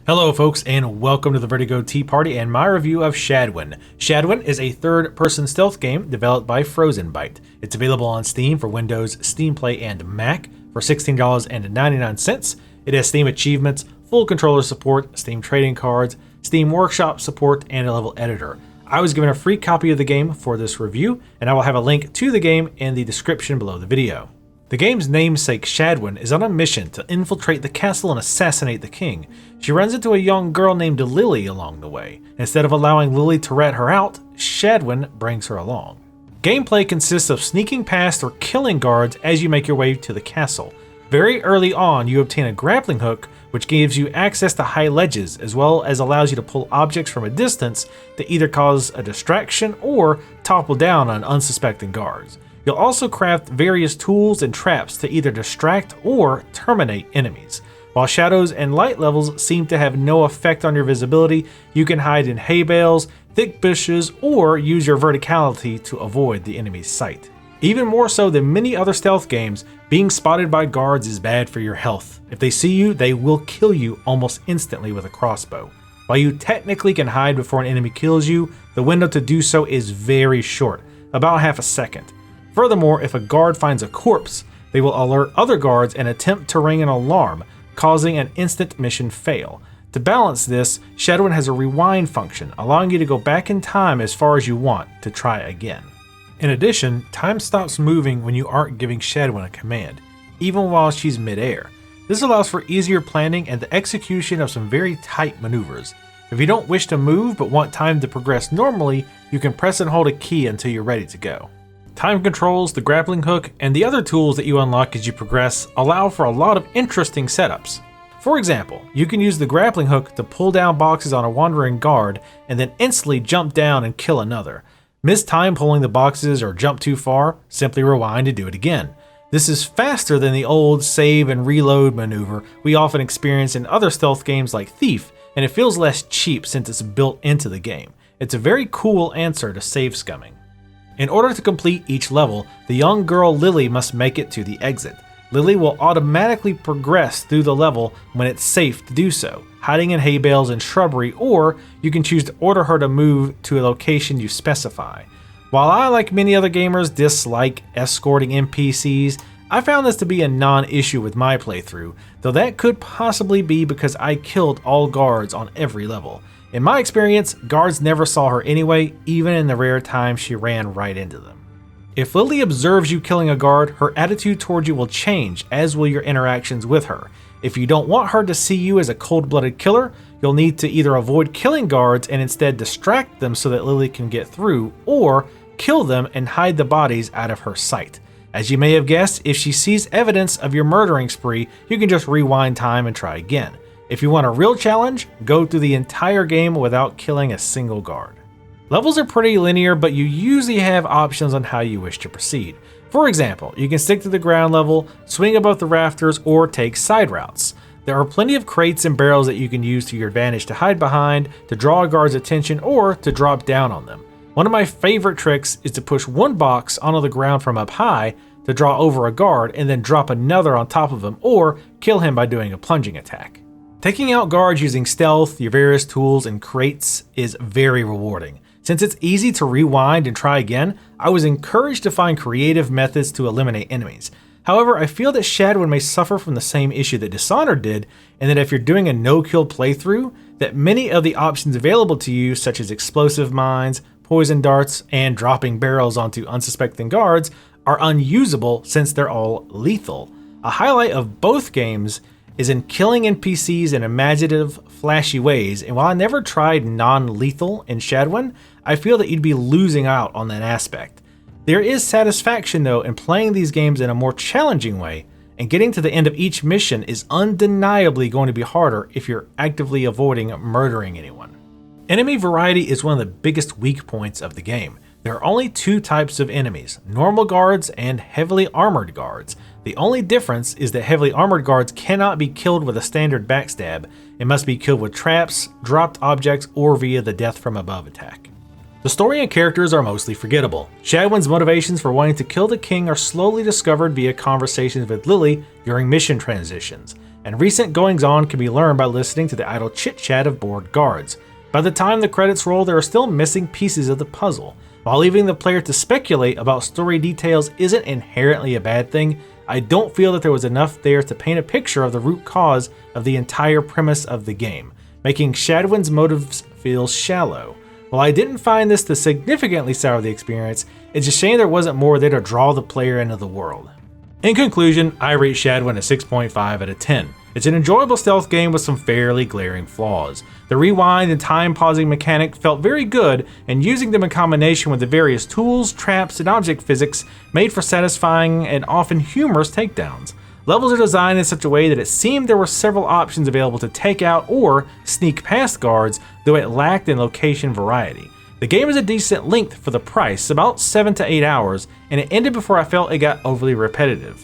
Hello folks, and welcome to the Vertigo Tea Party and my review of Shadwen. Shadwen is a third-person stealth game developed by Frozenbyte. It's available on Steam for Windows, Steam Play, and Mac for $16.99. It has Steam achievements, full controller support, Steam trading cards, Steam Workshop support, and a level editor. I was given a free copy of the game for this review, and I will have a link to the game in the description below the video. The game's namesake, Shadwen, is on a mission to infiltrate the castle and assassinate the king. She runs into a young girl named Lily along the way. Instead of allowing Lily to rat her out, Shadwen brings her along. Gameplay consists of sneaking past or killing guards as you make your way to the castle. Very early on, you obtain a grappling hook, which gives you access to high ledges, as well as allows you to pull objects from a distance to either cause a distraction or topple down on unsuspecting guards. You'll also craft various tools and traps to either distract or terminate enemies. While shadows and light levels seem to have no effect on your visibility, you can hide in hay bales, thick bushes, or use your verticality to avoid the enemy's sight. Even more so than many other stealth games, being spotted by guards is bad for your health. If they see you, they will kill you almost instantly with a crossbow. While you technically can hide before an enemy kills you, the window to do so is very short, about half a second. Furthermore, if a guard finds a corpse, they will alert other guards and attempt to ring an alarm, causing an instant mission fail. To balance this, Shadwen has a rewind function, allowing you to go back in time as far as you want to try again. In addition, time stops moving when you aren't giving Shadwen a command, even while she's mid-air. This allows for easier planning and the execution of some very tight maneuvers. If you don't wish to move but want time to progress normally, you can press and hold a key until you're ready to go. Time controls, the grappling hook, and the other tools that you unlock as you progress allow for a lot of interesting setups. For example, you can use the grappling hook to pull down boxes on a wandering guard and then instantly jump down and kill another. Miss time pulling the boxes or jump too far, simply rewind to do it again. This is faster than the old save and reload maneuver we often experience in other stealth games like Thief, and it feels less cheap since it's built into the game. It's a very cool answer to save scumming. In order to complete each level, the young girl Lily must make it to the exit. Lily will automatically progress through the level when it's safe to do so, hiding in hay bales and shrubbery, or you can choose to order her to move to a location you specify. While I, like many other gamers, dislike escorting NPCs, I found this to be a non-issue with my playthrough, though that could possibly be because I killed all guards on every level. In my experience, guards never saw her anyway, even in the rare times she ran right into them. If Lily observes you killing a guard, her attitude toward you will change, as will your interactions with her. If you don't want her to see you as a cold-blooded killer, you'll need to either avoid killing guards and instead distract them so that Lily can get through, or kill them and hide the bodies out of her sight. As you may have guessed, if she sees evidence of your murdering spree, you can just rewind time and try again. If you want a real challenge, go through the entire game without killing a single guard. Levels are pretty linear, but you usually have options on how you wish to proceed. For example, you can stick to the ground level, swing above the rafters, or take side routes. There are plenty of crates and barrels that you can use to your advantage to hide behind, to draw a guard's attention, or to drop down on them. One of my favorite tricks is to push one box onto the ground from up high to draw over a guard and then drop another on top of him, or kill him by doing a plunging attack. Taking out guards using stealth, your various tools, and crates is very rewarding. Since it's easy to rewind and try again, I was encouraged to find creative methods to eliminate enemies. However, I feel that Shadwen may suffer from the same issue that Dishonored did, and that if you're doing a no-kill playthrough, that many of the options available to you, such as explosive mines, poison darts, and dropping barrels onto unsuspecting guards, are unusable since they're all lethal. A highlight of both games is in killing NPCs in imaginative, flashy ways, and while I never tried non-lethal in Shadwen, I feel that you'd be losing out on that aspect. There is satisfaction though in playing these games in a more challenging way, and getting to the end of each mission is undeniably going to be harder if you're actively avoiding murdering anyone. Enemy variety is one of the biggest weak points of the game. There are only two types of enemies, normal guards and heavily armored guards. The only difference is that heavily armored guards cannot be killed with a standard backstab. It must be killed with traps, dropped objects, or via the death from above attack. The story and characters are mostly forgettable. Shadwen's motivations for wanting to kill the king are slowly discovered via conversations with Lily during mission transitions. and recent goings-on can be learned by listening to the idle chit-chat of bored guards. By the time the credits roll, there are still missing pieces of the puzzle. While leaving the player to speculate about story details isn't inherently a bad thing, I don't feel that there was enough there to paint a picture of the root cause of the entire premise of the game, making Shadwen's motives feel shallow. While I didn't find this to significantly sour the experience, it's a shame there wasn't more there to draw the player into the world. In conclusion, I rate Shadwen a 6.5 out of 10. It's an enjoyable stealth game with some fairly glaring flaws. The rewind and time pausing mechanic felt very good, and using them in combination with the various tools, traps, and object physics made for satisfying and often humorous takedowns. Levels are designed in such a way that it seemed there were several options available to take out or sneak past guards, though it lacked in location variety. The game is a decent length for the price, about 7 to 8 hours, and it ended before I felt it got overly repetitive.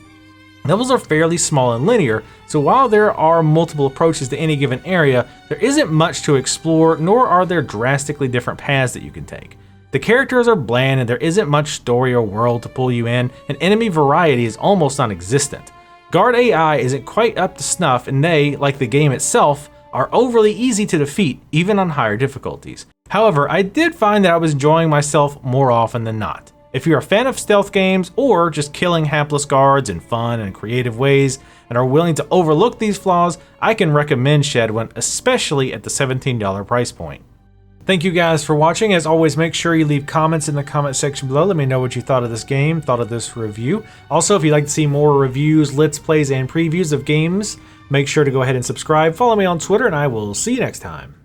Levels are fairly small and linear, so while there are multiple approaches to any given area, there isn't much to explore, nor are there drastically different paths that you can take. The characters are bland and there isn't much story or world to pull you in, and enemy variety is almost non-existent. Guard AI isn't quite up to snuff, and they, like the game itself, are overly easy to defeat, even on higher difficulties. However, I did find that I was enjoying myself more often than not. If you're a fan of stealth games, or just killing hapless guards in fun and creative ways, and are willing to overlook these flaws, I can recommend Shadwen, especially at the $17 price point. Thank you guys for watching. As always, make sure you leave comments in the comment section below. Let me know what you thought of this game, thought of this review. Also, if you'd like to see more reviews, let's plays, and previews of games, make sure to go ahead and subscribe. Follow me on Twitter, and I will see you next time.